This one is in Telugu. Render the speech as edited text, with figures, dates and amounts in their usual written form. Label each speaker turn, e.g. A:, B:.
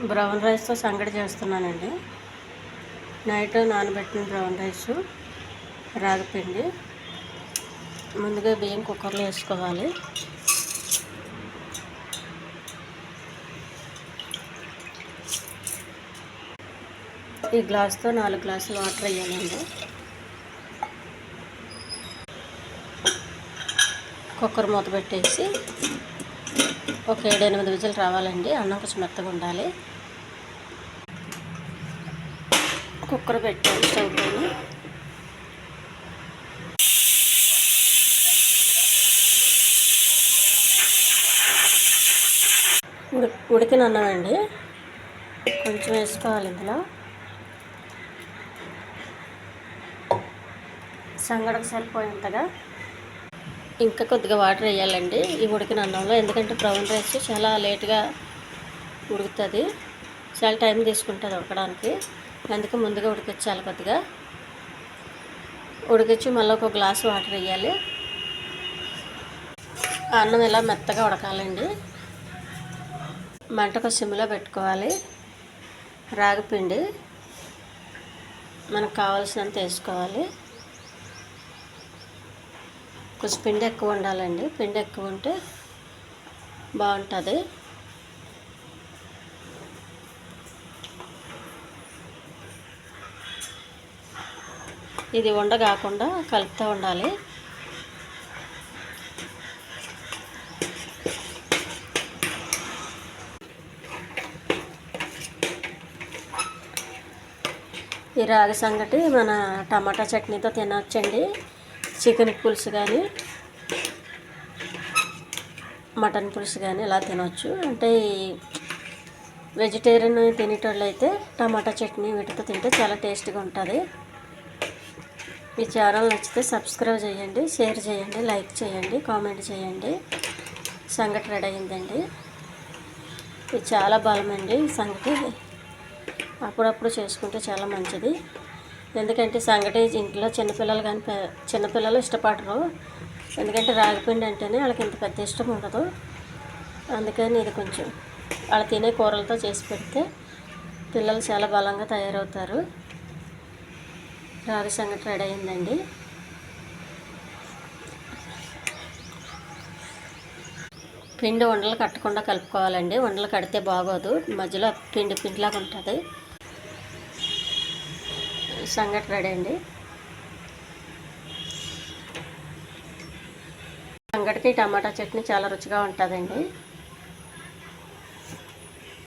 A: బ్రౌన్ రైస్తో సంగటి చేస్తున్నానండి. నైట్ నానబెట్టిన బ్రౌన్ రైసు, రాగిపిండి ముందుగా బియ్యం కుక్కర్లో వేసుకోవాలి. ఈ గ్లాస్తో 4 గ్లాసులు వాటర్ వేయాలండి. కుక్కర్ మూత పెట్టేసి ఒక 7-8 విజిల్ రావాలండి. అన్నం కొంచెం మెత్తగా ఉండాలి. కుక్కర్ పెట్టాను స్టవ్ పైన. ఉడికిన అన్నం అండి, కొంచెం వేసుకోవాలి. ఇందులో సంగడికి సరిపోయేంతగా ఇంకా కొద్దిగా వాటర్ వేయాలండి ఈ ఉడికిన అన్నంలో. ఎందుకంటే బ్రౌన్ రైస్ చాలా లేట్గా ఉడుకుతుంది, చాలా టైం తీసుకుంటుంది ఉడకడానికి. అందుకే ముందుగా ఉడికించాలి. కొద్దిగా ఉడికించి మళ్ళీ ఒక గ్లాసు వాటర్ వేయాలి. అన్నం ఇలా మెత్తగా ఉడకాలండి. మంటకు సిమ్లో పెట్టుకోవాలి. రాగిపిండి మనకు కావాల్సినంత వేసుకోవాలి. కొంచెం పిండి ఎక్కువ ఉండాలండి, పిండి ఎక్కువ ఉంటే బాగుంటుంది. ఇది ఉండ కాకుండా కలుపుతూ ఉండాలి. ఈ రాగి సంగటి మన టమాటా చట్నీతో తినొచ్చండి. చికెన్ పులుసు కానీ మటన్ పులుసు కానీ ఇలా తినొచ్చు. అంటే వెజిటేరియన్ తినేటోళ్ళు అయితే టమాటా చట్నీ వీటితో తింటే చాలా టేస్టీగా ఉంటుంది. ఈ ఛానల్ నచ్చితే సబ్స్క్రైబ్ చేయండి, షేర్ చేయండి, లైక్ చేయండి, కామెంట్ చేయండి. సంగటి రెడీ అయిందండి. ఇది చాలా బలమండి. ఈ సంగటి అప్పుడప్పుడు చేసుకుంటే చాలా మంచిది. ఎందుకంటే సంగటి ఇంట్లో చిన్నపిల్లలు కానీ చిన్నపిల్లలు ఇష్టపడరు. ఎందుకంటే రాగిపిండి అంటేనే వాళ్ళకి ఇంత పెద్ద ఇష్టం ఉండదు. అందుకని ఇది కొంచెం వాళ్ళు తినే కూరలతో చేసి పెడితే పిల్లలు చాలా బలంగా తయారవుతారు. రాగి సంగటి రెడీ అయిందండి. పిండి ఉండలు కట్టకుండా కలుపుకోవాలండి. ఉండలు కడితే బాగోదు, మధ్యలో పిండిలాగా ఉంటుంది. సంగటి రెడీ అండి. సంగటికి టమాటా చట్నీ చాలా రుచిగా ఉంటుందండి.